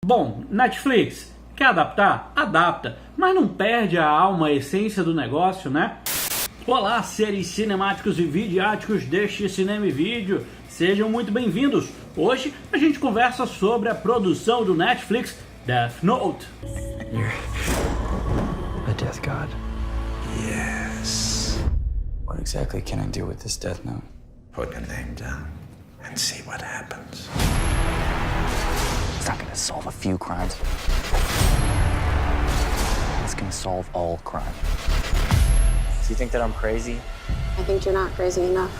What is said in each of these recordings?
Bom, Netflix, quer adaptar? Adapta, mas não perde a alma, a essência do negócio, né? Olá, seres cinemáticos e vidiáticos deste Cinema e Vídeo, sejam muito bem-vindos. Hoje a gente conversa sobre a produção do Netflix Death Note. You're a death god. Yes. What exactly can I do with this death note? Put your name down and see what happens. It's not gonna solve a few crimes. It's gonna solve all crime. So you think that I'm crazy? I think you're not crazy enough.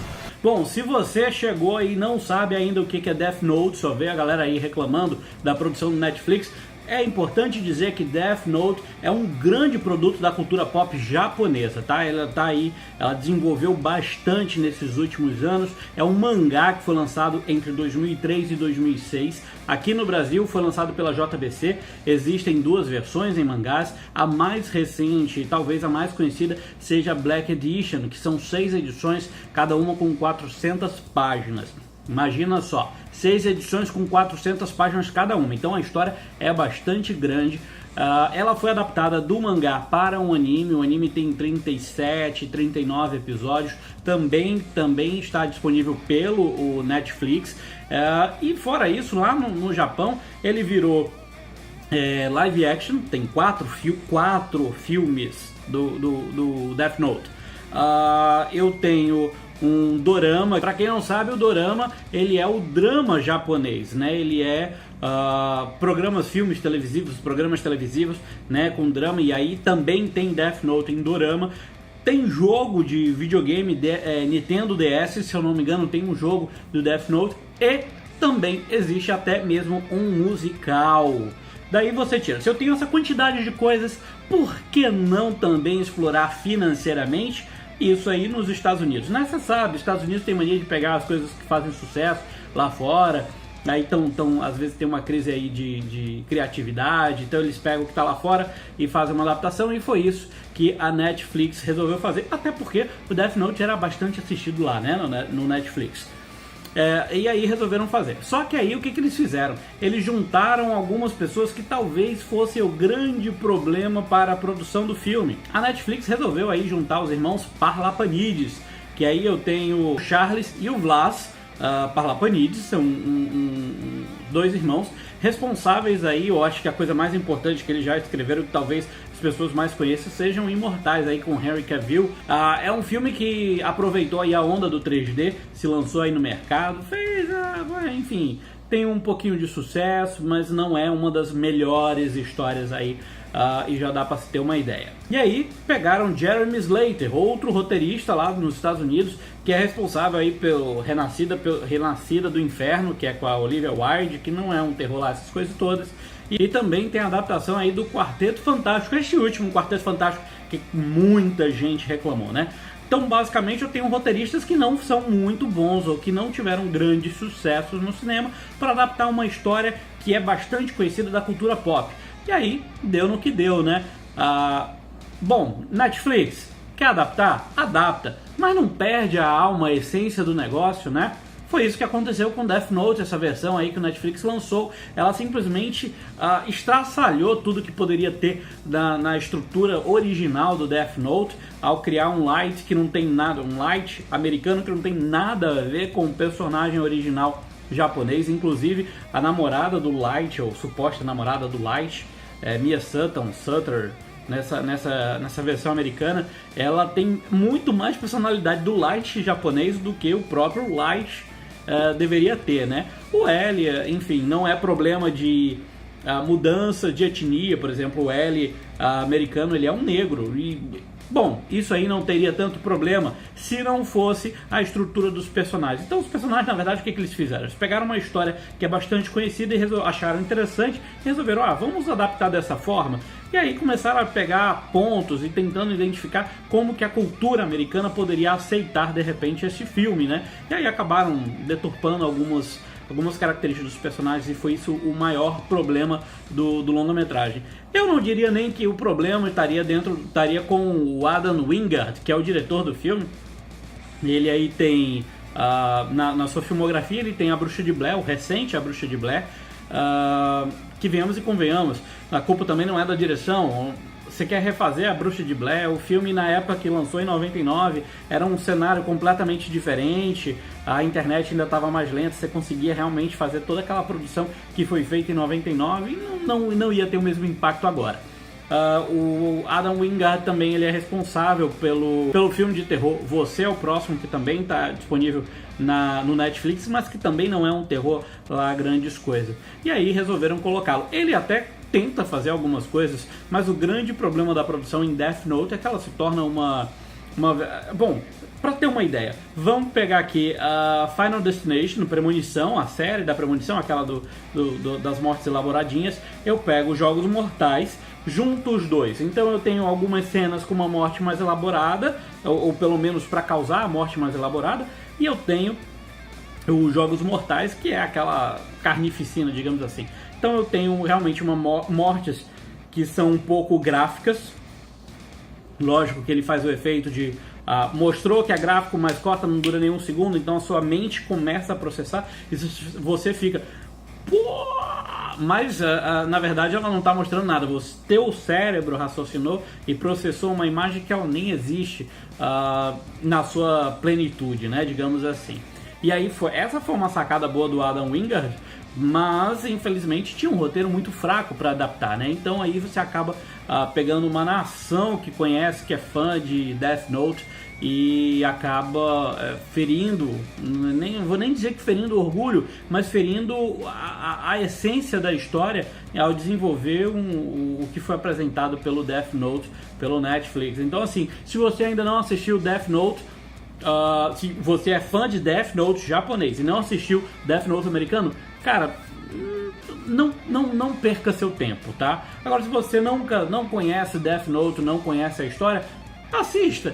Bom, se você chegou aí e não sabe ainda o que é Death Note, só vê a galera aí reclamando da produção do Netflix, é importante dizer que Death Note é um grande produto da cultura pop japonesa, tá? Ela desenvolveu bastante nesses últimos anos. É um mangá que foi lançado entre 2003 e 2006. Aqui no Brasil foi lançado pela JBC. Existem duas versões em mangás. A mais recente, talvez a mais conhecida, seja a Black Edition, que são 6 edições, cada uma com 400 páginas. Imagina só, 6 edições com 400 páginas cada uma, então a história é bastante grande. Ela foi adaptada do mangá para um anime, o anime tem 37, 39 episódios, também está disponível pelo Netflix. E fora isso, lá no Japão, ele virou live action, tem 4 filmes do Death Note. Eu tenho um dorama. Para quem não sabe, o dorama ele é o drama japonês, né? Ele é programas televisivos, né, com drama, e aí também tem Death Note em dorama. Tem jogo de videogame Nintendo DS, se eu não me engano, tem um jogo do Death Note, e também existe até mesmo um musical. Daí você tira, se eu tenho essa quantidade de coisas, por que não também explorar financeiramente isso aí nos Estados Unidos? Né? Você sabe, os Estados Unidos tem mania de pegar as coisas que fazem sucesso lá fora, aí às vezes tem uma crise aí de criatividade, então eles pegam o que está lá fora e fazem uma adaptação, e foi isso que a Netflix resolveu fazer, até porque o Death Note era bastante assistido lá, né, no Netflix. E aí resolveram fazer. Só que aí o que eles fizeram? Eles juntaram algumas pessoas que talvez fosse o grande problema para a produção do filme. A Netflix resolveu aí juntar os irmãos Parlapanides, que aí eu tenho o Charles e o Vlas Parlapanides, são dois irmãos responsáveis aí. Eu acho que a coisa mais importante que eles já escreveram, que talvez as pessoas mais conheçam, sejam Imortais aí com Henry Cavill. É um filme que aproveitou aí a onda do 3D, se lançou aí no mercado, fez, enfim, tem um pouquinho de sucesso, mas não é uma das melhores histórias aí, e já dá para se ter uma ideia. E aí pegaram Jeremy Slater, outro roteirista lá nos Estados Unidos, que é responsável aí pelo Renascida do Inferno, que é com a Olivia Wilde, que não é um terror lá, essas coisas todas. E também tem a adaptação aí do Quarteto Fantástico, este último Quarteto Fantástico que muita gente reclamou, né? Então, basicamente, eu tenho roteiristas que não são muito bons ou que não tiveram grandes sucessos no cinema para adaptar uma história que é bastante conhecida da cultura pop. E aí, deu no que deu, né? Bom, Netflix, quer adaptar? Adapta, mas não perde a alma, a essência do negócio, né? Foi isso que aconteceu com Death Note, essa versão aí que o Netflix lançou. Ela simplesmente estraçalhou tudo que poderia ter na estrutura original do Death Note, ao criar um light que não tem nada, um light americano que não tem nada a ver com o personagem original japonês. Inclusive a namorada do Light, ou suposta namorada do Light, Mia Sutter, nessa versão americana, ela tem muito mais personalidade do Light japonês do que o próprio Light deveria ter, né? O L, enfim, não é problema de mudança de etnia. Por exemplo, o L americano, ele é um negro, e bom, isso aí não teria tanto problema se não fosse a estrutura dos personagens. Então os personagens, na verdade, o que eles fizeram? Eles pegaram uma história que é bastante conhecida e acharam interessante, e resolveram, vamos adaptar dessa forma. E aí começaram a pegar pontos e tentando identificar como que a cultura americana poderia aceitar de repente esse filme, né? E aí acabaram deturpando algumas características dos personagens, e foi isso o maior problema do longa-metragem. Eu não diria nem que o problema estaria com o Adam Wingard, que é o diretor do filme. Ele aí tem, na sua filmografia, ele tem A Bruxa de Blair, o recente A Bruxa de Blair, que venhamos e convenhamos, a culpa também não é da direção. Você quer refazer A Bruxa de Blair, o filme na época que lançou em 99 era um cenário completamente diferente, a internet ainda estava mais lenta, você conseguia realmente fazer toda aquela produção que foi feita em 99 e não ia ter o mesmo impacto agora. O Adam Wingard também ele é responsável pelo filme de terror Você é o Próximo, que também está disponível no Netflix, mas que também não é um terror lá grandes coisas. E aí resolveram colocá-lo. Ele até tenta fazer algumas coisas, mas o grande problema da produção em Death Note é que ela se torna Bom, para ter uma ideia, vamos pegar aqui a Final Destination, Premonição, a série da Premonição, aquela das mortes elaboradinhas. Eu pego Jogos Mortais, junto os dois. Então eu tenho algumas cenas com uma morte mais elaborada, ou pelo menos para causar a morte mais elaborada, e eu tenho os Jogos Mortais, que é aquela carnificina, digamos assim. Então eu tenho realmente mortes que são um pouco gráficas. Lógico que ele faz o efeito de mostrou que é gráfico, mas corta, não dura nenhum segundo, então a sua mente começa a processar e você fica... Pô! Mas na verdade ela não está mostrando nada. Teu cérebro raciocinou e processou uma imagem que ela nem existe na sua plenitude, né? Digamos assim. E aí essa foi uma sacada boa do Adam Wingard, mas infelizmente tinha um roteiro muito fraco para adaptar, né? Então aí você acaba pegando uma nação que conhece, que é fã de Death Note, e acaba ferindo, vou nem dizer que ferindo o orgulho, mas ferindo a essência da história ao desenvolver o que foi apresentado pelo Death Note, pelo Netflix. Então assim, se você ainda não assistiu Death Note, se você é fã de Death Note japonês e não assistiu Death Note americano, cara, não perca seu tempo, tá? Agora, se você não conhece Death Note, não conhece a história, assista,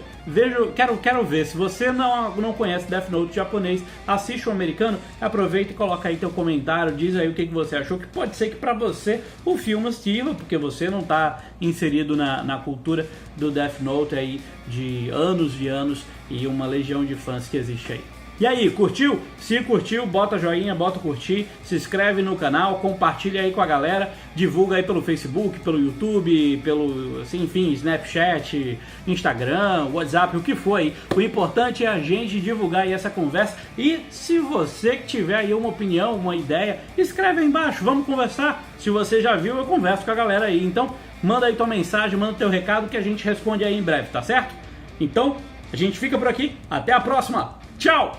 quero ver. Se você não conhece Death Note japonês, assiste o americano, aproveita e coloca aí teu comentário, diz aí o que você achou, que pode ser que pra você o filme sirva, porque você não tá inserido na cultura do Death Note aí de anos e uma legião de fãs que existe aí. E aí, curtiu? Se curtiu, bota joinha, bota curtir, se inscreve no canal, compartilha aí com a galera, divulga aí pelo Facebook, pelo YouTube, pelo, assim, enfim, Snapchat, Instagram, WhatsApp, o que for aí. O importante é a gente divulgar aí essa conversa, e se você tiver aí uma opinião, uma ideia, escreve aí embaixo, vamos conversar. Se você já viu, eu converso com a galera aí. Então, manda aí tua mensagem, manda teu recado que a gente responde aí em breve, tá certo? Então, a gente fica por aqui, até a próxima! Tchau!